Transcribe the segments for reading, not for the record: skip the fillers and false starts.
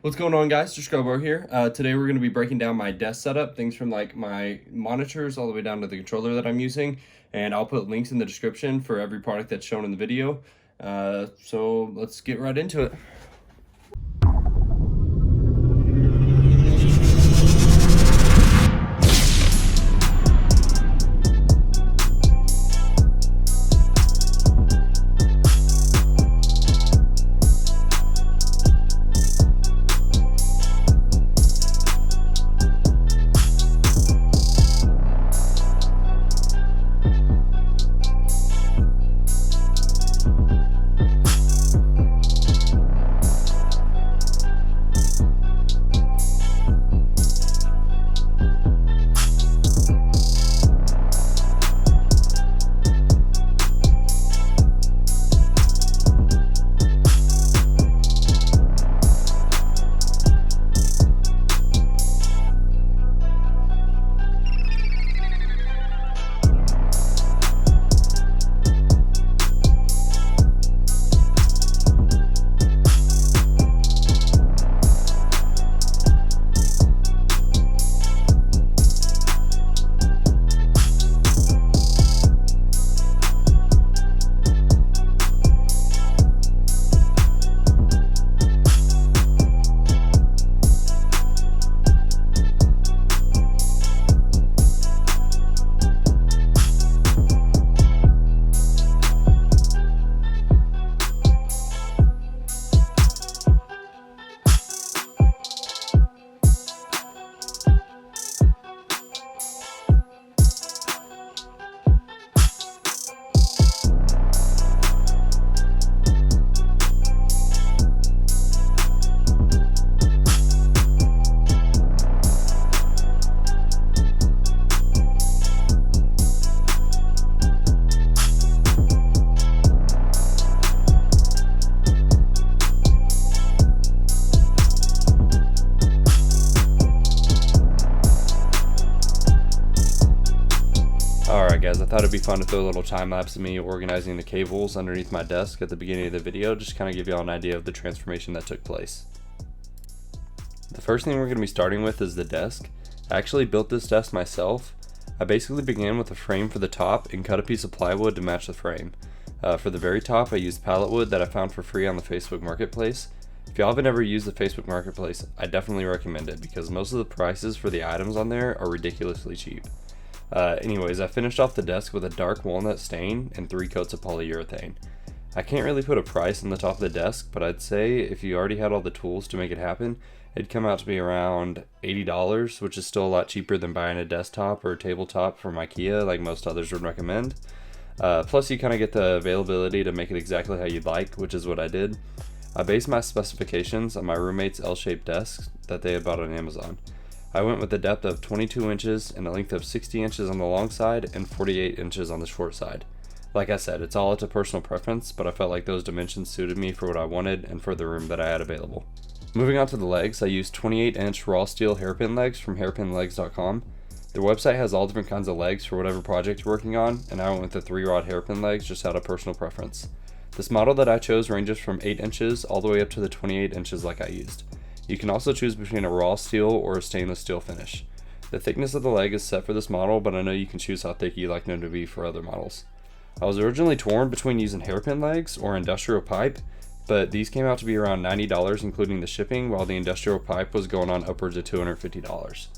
What's going on, guys? Just Scrubbo here. Today we're going to be breaking down my desk setup, things from like my monitors all the way down to the controller that I'm using, and I'll put links in the description for every product that's shown in the video. So let's get right into it. Alright guys, I thought it'd be fun to throw a little time lapse of me organizing the cables underneath my desk at the beginning of the video, just to kind of give you all an idea of the transformation that took place. The first thing we're going to be starting with is the desk. I actually built this desk myself. I basically began with a frame for the top and cut a piece of plywood to match the frame. For the very top, I used pallet wood that I found for free on the Facebook Marketplace. If y'all haven't ever used the Facebook Marketplace, I definitely recommend it because most of the prices for the items on there are ridiculously cheap. Anyways, I finished off the desk with a dark walnut stain and 3 coats of polyurethane. I can't really put a price on the top of the desk, but I'd say if you already had all the tools to make it happen, it'd come out to be around $80, which is still a lot cheaper than buying a desktop or a tabletop from IKEA like most others would recommend. Plus you kind of get the availability to make it exactly how you'd like, which is what I did. I based my specifications on my roommate's L-shaped desks that they had bought on Amazon. I went with a depth of 22 inches and a length of 60 inches on the long side and 48 inches on the short side. Like I said, it's all up to personal preference, but I felt like those dimensions suited me for what I wanted and for the room that I had available. Moving on to the legs, I used 28-inch raw steel hairpin legs from hairpinlegs.com. Their website has all different kinds of legs for whatever project you're working on, and I went with the 3-rod hairpin legs just out of personal preference. This model that I chose ranges from 8 inches all the way up to the 28 inches like I used. You can also choose between a raw steel or a stainless steel finish. The thickness of the leg is set for this model, but I know you can choose how thick you like them to be for other models. I was originally torn between using hairpin legs or industrial pipe, but these came out to be around $90 including the shipping, while the industrial pipe was going on upwards of $250.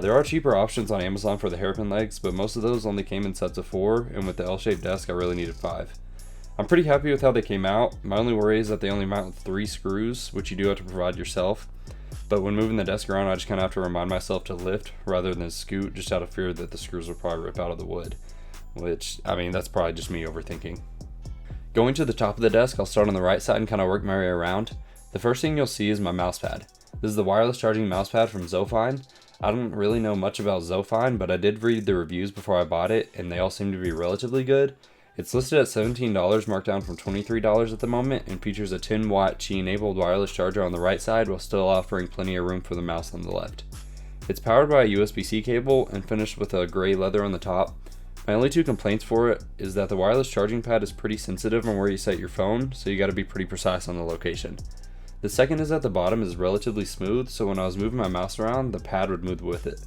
There are cheaper options on Amazon for the hairpin legs, but most of those only came in sets of 4, and with the L-shaped desk I really needed 5. I'm pretty happy with how they came out. My only worry is that they only mount with 3 screws, which you do have to provide yourself. But when moving the desk around, I just kind of have to remind myself to lift rather than scoot, just out of fear that the screws will probably rip out of the wood. Which, I mean, that's probably just me overthinking. Going to the top of the desk, I'll start on the right side and kind of work my way around. The first thing you'll see is my mouse pad. This is the wireless charging mouse pad from Zofine. I don't really know much about Zofine, but I did read the reviews before I bought it, and they all seem to be relatively good. It's listed at $17, marked down from $23 at the moment, and features a 10-watt Qi-enabled wireless charger on the right side while still offering plenty of room for the mouse on the left. It's powered by a USB-C cable and finished with a gray leather on the top. My only 2 complaints for it is that the wireless charging pad is pretty sensitive on where you set your phone, so you gotta be pretty precise on the location. The second is that the bottom is relatively smooth, so when I was moving my mouse around, the pad would move with it.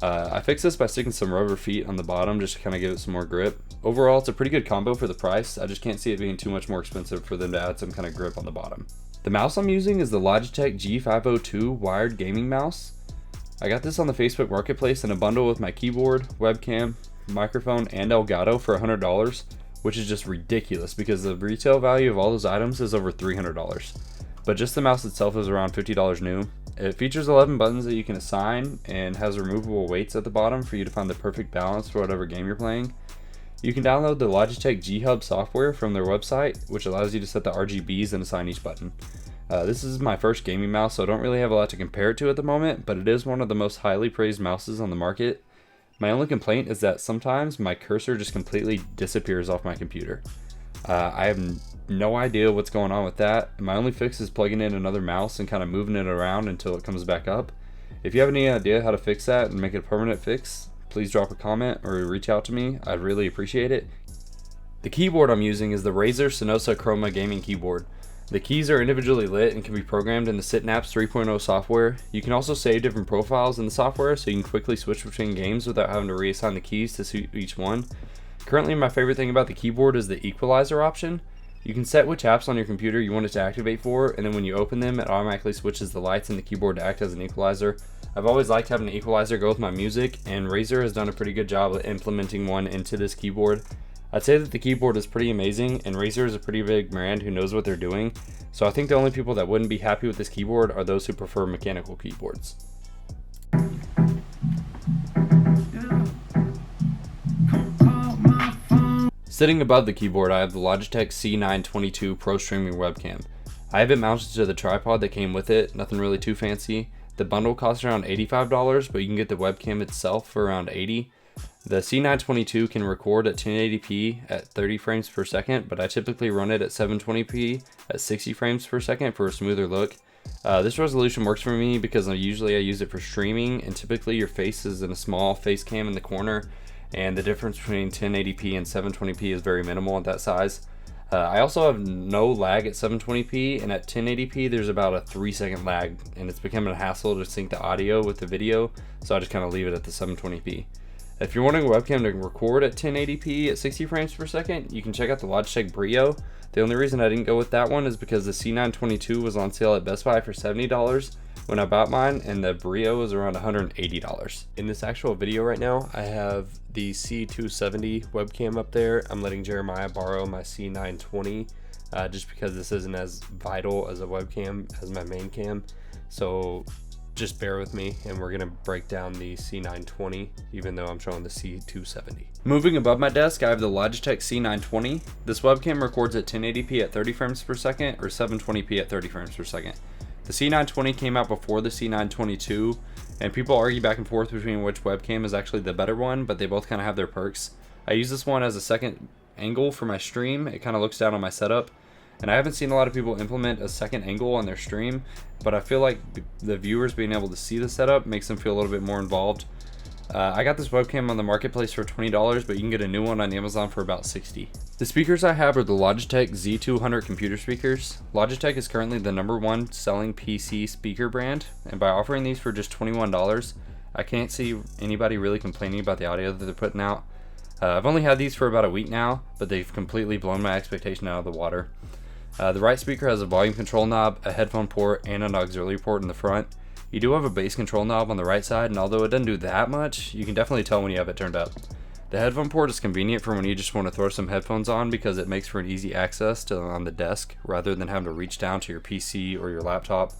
I fixed this by sticking some rubber feet on the bottom just to kind of give it some more grip. Overall, it's a pretty good combo for the price. I just can't see it being too much more expensive for them to add some kind of grip on the bottom. The mouse I'm using is the Logitech G502 wired gaming mouse. I got this on the Facebook Marketplace in a bundle with my keyboard, webcam, microphone, and Elgato for $100, which is just ridiculous because the retail value of all those items is over $300. But just the mouse itself is around $50 new. It features 11 buttons that you can assign and has removable weights at the bottom for you to find the perfect balance for whatever game you're playing. You can download the Logitech G Hub software from their website, which allows you to set the RGBs and assign each button. This is my first gaming mouse, so I don't really have a lot to compare it to at the moment, but it is one of the most highly praised mouses on the market. My only complaint is that sometimes my cursor just completely disappears off my computer. I have no idea what's going on with that. My only fix is plugging in another mouse and kind of moving it around until it comes back up. If you have any idea how to fix that and make it a permanent fix, please drop a comment or reach out to me. I'd really appreciate it. The keyboard I'm using is the Razer Synosa Chroma gaming keyboard. The keys are individually lit and can be programmed in the SitNaps 3.0 software. You can also save different profiles in the software so you can quickly switch between games without having to reassign the keys to suit each one. Currently, my favorite thing about the keyboard is the equalizer option. You can set which apps on your computer you want it to activate for, and then when you open them, it automatically switches the lights in the keyboard to act as an equalizer. I've always liked having an equalizer go with my music, and Razer has done a pretty good job of implementing one into this keyboard. I'd say that the keyboard is pretty amazing, and Razer is a pretty big brand who knows what they're doing, so I think the only people that wouldn't be happy with this keyboard are those who prefer mechanical keyboards. Sitting above the keyboard, I have the Logitech C922 Pro Streaming Webcam. I have it mounted to the tripod that came with it, nothing really too fancy. The bundle costs around $85, but you can get the webcam itself for around $80. The C922 can record at 1080p at 30 frames per second, but I typically run it at 720p at 60 frames per second for a smoother look. This resolution works for me because usually I use it for streaming, and typically your face is in a small face cam in the corner, and the difference between 1080p and 720p is very minimal at that size. I also have no lag at 720p, and at 1080p there's about a 3-second lag, and it's becoming a hassle to sync the audio with the video, so I just kind of leave it at the 720p. If you're wanting a webcam to record at 1080p at 60 frames per second, you can check out the Logitech Brio. The only reason I didn't go with that one is because the C922 was on sale at Best Buy for $70 when I bought mine, and the Brio was around $180. In this actual video right now, I have the C270 webcam up there. I'm letting Jeremiah borrow my C920 just because this isn't as vital as a webcam as my main cam. So just bear with me, and we're gonna break down the C920 even though I'm showing the C270. Moving above my desk, I have the Logitech C920. This webcam records at 1080p at 30 frames per second or 720p at 30 frames per second. The C920 came out before the C922, and people argue back and forth between which webcam is actually the better one, but they both kind of have their perks. I use this one as a second angle for my stream. It kind of looks down on my setup, and I haven't seen a lot of people implement a second angle on their stream, but I feel like the viewers being able to see the setup makes them feel a little bit more involved. I got this webcam on the marketplace for $20, but you can get a new one on Amazon for about $60. The speakers I have are the Logitech Z200 computer speakers. Logitech is currently the #1 selling PC speaker brand, and by offering these for just $21, I can't see anybody really complaining about the audio that they're putting out. I've only had these for about a week now, but they've completely blown my expectation out of the water. The right speaker has a volume control knob, a headphone port, and an auxiliary port in the front. You do have a bass control knob on the right side, and although it doesn't do that much, you can definitely tell when you have it turned up. The headphone port is convenient for when you just want to throw some headphones on because it makes for an easy access to on the desk rather than having to reach down to your PC or your laptop.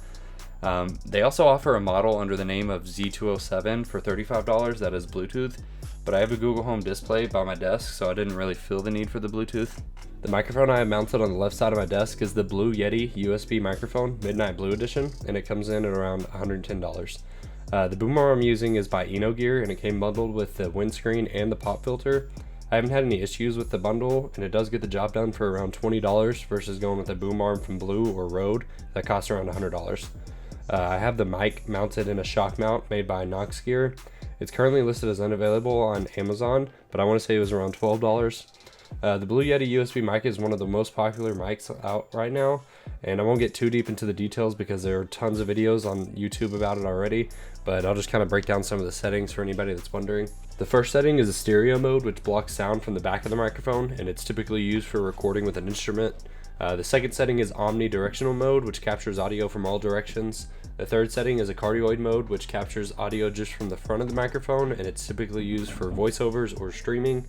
They also offer a model under the name of Z207 for $35 that is Bluetooth, but I have a Google Home display by my desk, so I didn't really feel the need for the Bluetooth. The microphone I have mounted on the left side of my desk is the Blue Yeti USB microphone, Midnight Blue Edition, and it comes in at around $110. The boom arm I'm using is by Enogear, and it came bundled with the windscreen and the pop filter. I haven't had any issues with the bundle, and it does get the job done for around $20 versus going with a boom arm from Blue or Rode that costs around $100. I have the mic mounted in a shock mount made by Knox Gear. It's currently listed as unavailable on Amazon, but I want to say it was around $12. The Blue Yeti USB mic is one of the most popular mics out right now, And I won't get too deep into the details because there are tons of videos on YouTube about it already, but I'll just kind of break down some of the settings for anybody that's wondering. The first setting is a stereo mode, which blocks sound from the back of the microphone, and it's typically used for recording with an instrument. The second setting is omnidirectional mode, which captures audio from all directions. The third setting is a cardioid mode, which captures audio just from the front of the microphone, and it's typically used for voiceovers or streaming.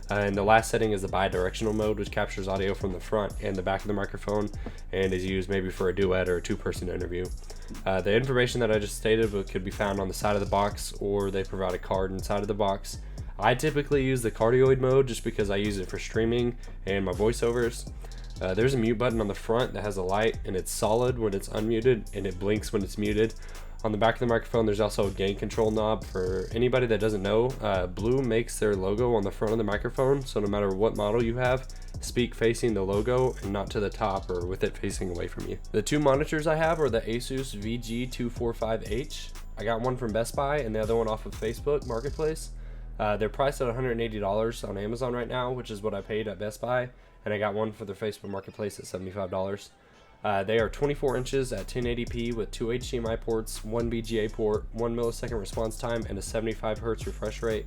And the last setting is the bidirectional mode, which captures audio from the front and the back of the microphone and is used maybe for a duet or a two-person interview. The information that I just stated could be found on the side of the box, or they provide a card inside of the box. I typically use the cardioid mode just because I use it for streaming and my voiceovers. There's a mute button on the front that has a light, and it's solid when it's unmuted and it blinks when it's muted. On the back of the microphone, there's also a gain control knob. For anybody that doesn't know, Blue makes their logo on the front of the microphone, so no matter what model you have, speak facing the logo and not to the top or with it facing away from you. The two monitors I have are the Asus VG245H. I got one from Best Buy and the other one off of Facebook Marketplace. They're priced at $180 on Amazon right now, which is what I paid at Best Buy, and I got one for their Facebook Marketplace at $75. They are 24 inches at 1080p with 2 HDMI ports, 1 BGA port, 1 millisecond response time, and a 75 Hz refresh rate.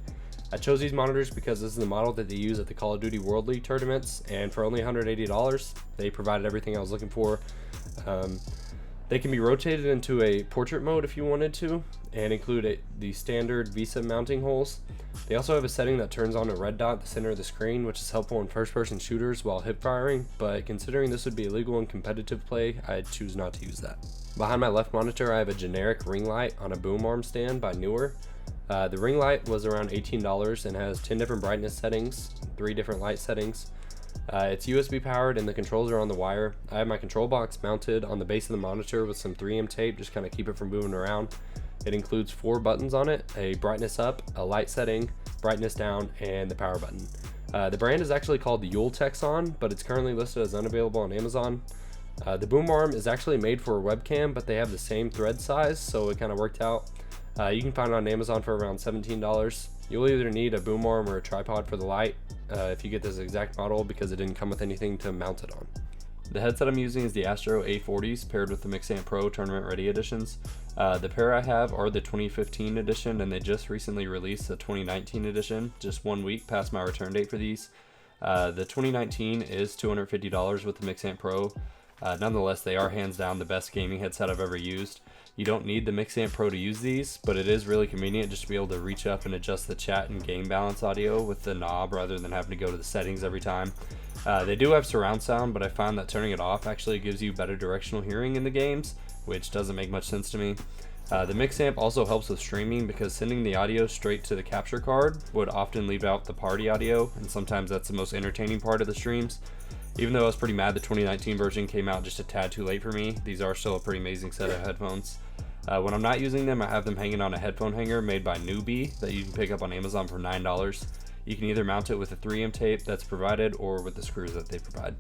I chose these monitors because this is the model that they use at the Call of Duty World League tournaments, and for only $180, they provided everything I was looking for. They can be rotated into a portrait mode if you wanted to, and include the standard VESA mounting holes. They also have a setting that turns on a red dot at the center of the screen, which is helpful in first-person shooters while hip firing, but considering this would be illegal in competitive play, I choose not to use that. Behind my left monitor, I have a generic ring light on a boom arm stand by Newer. The ring light was around $18 and has 10 different brightness settings, 3 different light settings. It's USB powered and the controls are on the wire. I have my control box mounted on the base of the monitor with some 3M tape, just kind of keep it from moving around. It includes 4 buttons on it: a brightness up, a light setting, brightness down, and the power button. The brand is actually called the Yule Texon, but it's currently listed as unavailable on Amazon. The boom arm is actually made for a webcam, but they have the same thread size, so it kind of worked out. You can find it on Amazon for around $17. You'll either need a boom arm or a tripod for the light if you get this exact model, because it didn't come with anything to mount it on. The headset I'm using is the Astro A40s paired with the Mixamp Pro Tournament Ready editions. The pair I have are the 2015 edition, and they just recently released the 2019 edition, just 1 week past my return date for these. The 2019 is $250 with the Mixamp Pro. Nonetheless, they are hands down the best gaming headset I've ever used. You don't need the Mixamp Pro to use these, but it is really convenient just to be able to reach up and adjust the chat and game balance audio with the knob rather than having to go to the settings every time. They do have surround sound, but I found that turning it off actually gives you better directional hearing in the games, which doesn't make much sense to me. The Mixamp also helps with streaming because sending the audio straight to the capture card would often leave out the party audio, and sometimes that's the most entertaining part of the streams. Even though I was pretty mad the 2019 version came out just a tad too late for me, these are still a pretty amazing set of headphones. When I'm not using them, I have them hanging on a headphone hanger made by Newbie that you can pick up on Amazon for $9. You can either mount it with a 3M tape that's provided or with the screws that they provide.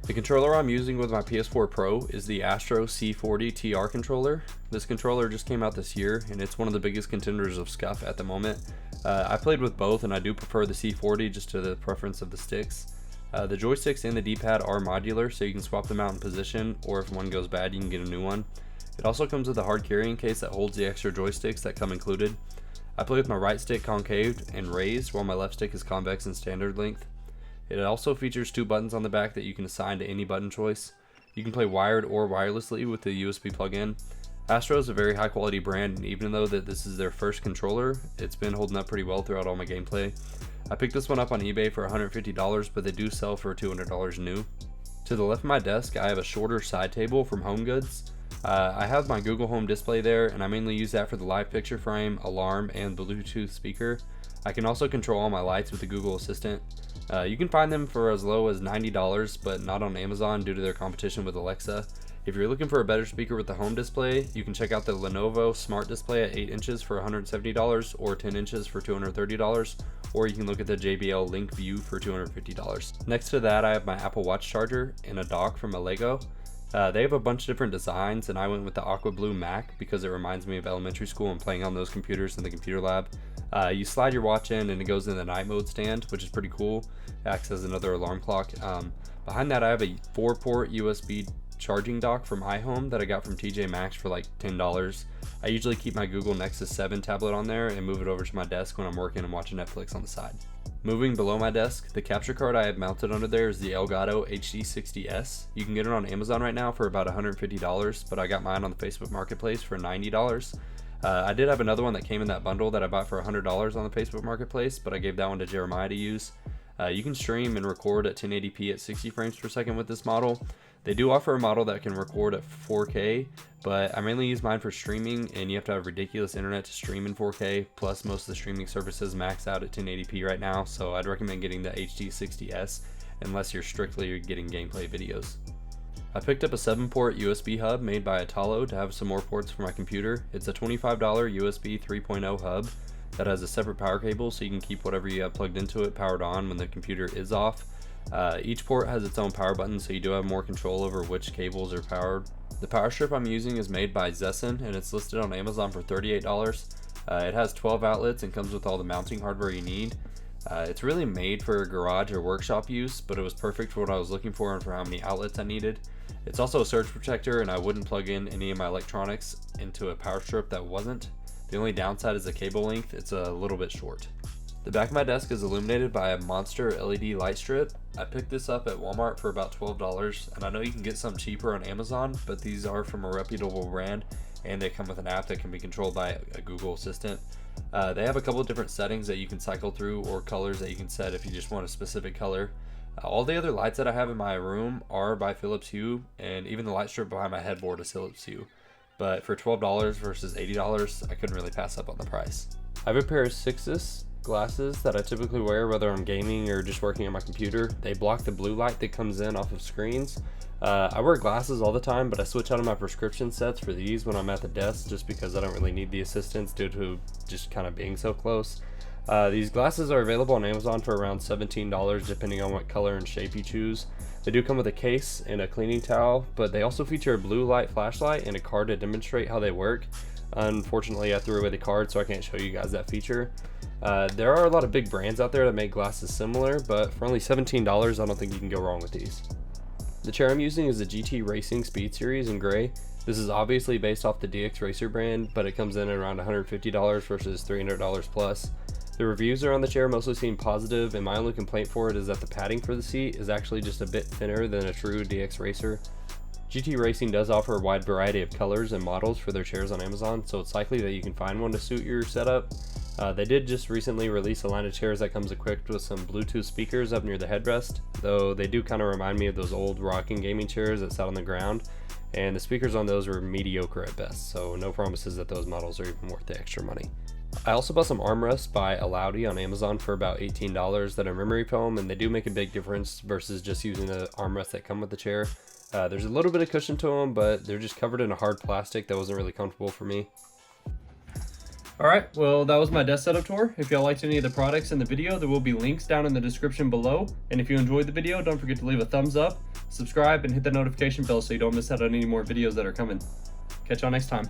The controller I'm using with my PS4 Pro is the Astro C40 TR controller. This controller just came out this year, and it's one of the biggest contenders of scuff at the moment. I played with both, and I do prefer the C40 just to the preference of the sticks. The joysticks and the D-pad are modular, so you can swap them out in position, or if one goes bad, you can get a new one. It also comes with a hard carrying case that holds the extra joysticks that come included. I play with my right stick concaved and raised, while my left stick is convex and standard length. It also features 2 buttons on the back that you can assign to any button choice. You can play wired or wirelessly with the USB plug-in. Astro is a very high quality brand, and even though this is their first controller, it's been holding up pretty well throughout all my gameplay. I picked this one up on eBay for $150, but they do sell for $200 new. To the left of my desk, I have a shorter side table from Home Goods. I have my Google Home display there, and I mainly use that for the live picture frame, alarm, and Bluetooth speaker. I can also control all my lights with the Google Assistant. You can find them for as low as $90, but not on Amazon due to their competition with Alexa. If you're looking for a better speaker with the home display, you can check out the Lenovo Smart Display at 8 inches for $170 or 10 inches for $230, or you can look at the JBL Link View for $250. Next to that, I have my Apple Watch charger and a dock from Lego. They have a bunch of different designs, and I went with the Aqua Blue Mac because it reminds me of elementary school and playing on those computers in the computer lab. You slide your watch in and it goes in the night mode stand, which is pretty cool. It acts as another alarm clock. Behind that, I have a 4-port USB charging dock from iHome that I got from TJ Maxx for like $10. I usually keep my Google Nexus 7 tablet on there and move it over to my desk when I'm working and watching Netflix on the side. Moving below my desk, the capture card I have mounted under there is the Elgato HD60S. You can get it on Amazon right now for about $150, but I got mine on the Facebook Marketplace for $90. I did have another one that came in that bundle that I bought for $100 on the Facebook Marketplace, but I gave that one to Jeremiah to use. You can stream and record at 1080p at 60 frames per second with this model. They do offer a model that can record at 4K, but I mainly use mine for streaming, and you have to have ridiculous internet to stream in 4K, plus most of the streaming services max out at 1080p right now, so I'd recommend getting the HD60S unless you're strictly getting gameplay videos. I picked up a 7-port USB hub made by Italo to have some more ports for my computer. It's a $25 USB 3.0 hub that has a separate power cable, so you can keep whatever you have plugged into it powered on when the computer is off. Each port has its own power button, so you do have more control over which cables are powered. The power strip I'm using is made by Zesson, and it's listed on Amazon for $38. It has 12 outlets and comes with all the mounting hardware you need. It's really made for garage or workshop use, but it was perfect for what I was looking for and for how many outlets I needed. It's also a surge protector, and I wouldn't plug in any of my electronics into a power strip that wasn't. The only downside is the cable length. It's a little bit short. The back of my desk is illuminated by a monster LED light strip. I picked this up at Walmart for about $12, and I know you can get some cheaper on Amazon, but these are from a reputable brand, and they come with an app that can be controlled by a Google Assistant. They have a couple of different settings that you can cycle through, or colors that you can set if you just want a specific color. All the other lights that I have in my room are by Philips Hue, and even the light strip behind my headboard is Philips Hue. But for $12 versus $80, I couldn't really pass up on the price. I have a pair of Sixus glasses that I typically wear whether I'm gaming or just working on my computer. They block the blue light that comes in off of screens. I wear glasses all the time, but I switch out of my prescription sets for these when I'm at the desk just because I don't really need the assistance due to just kind of being so close. These glasses are available on Amazon for around $17 depending on what color and shape you choose. They do come with a case and a cleaning towel, but they also feature a blue light flashlight and a card to demonstrate how they work. Unfortunately, I threw away the card, so I can't show you guys that feature. There are a lot of big brands out there that make glasses similar, but for only $17, I don't think you can go wrong with these. The chair I'm using is the GT Racing Speed Series in gray. This is obviously based off the DX Racer brand, but it comes in at around $150 versus $300 plus. The reviews around the chair mostly seem positive, and my only complaint for it is that the padding for the seat is actually just a bit thinner than a true DX Racer. GT Racing does offer a wide variety of colors and models for their chairs on Amazon, so it's likely that you can find one to suit your setup. They did just recently release a line of chairs that comes equipped with some Bluetooth speakers up near the headrest, though they do kind of remind me of those old rocking gaming chairs that sat on the ground, and the speakers on those were mediocre at best, so no promises that those models are even worth the extra money. I also bought some armrests by Alaudi on Amazon for about $18 that are memory foam, and they do make a big difference versus just using the armrests that come with the chair. There's a little bit of cushion to them, but they're just covered in a hard plastic that wasn't really comfortable for me. Alright, well that was my desk setup tour. If y'all liked any of the products in the video, there will be links down in the description below. And if you enjoyed the video, don't forget to leave a thumbs up, subscribe, and hit the notification bell so you don't miss out on any more videos that are coming. Catch y'all next time.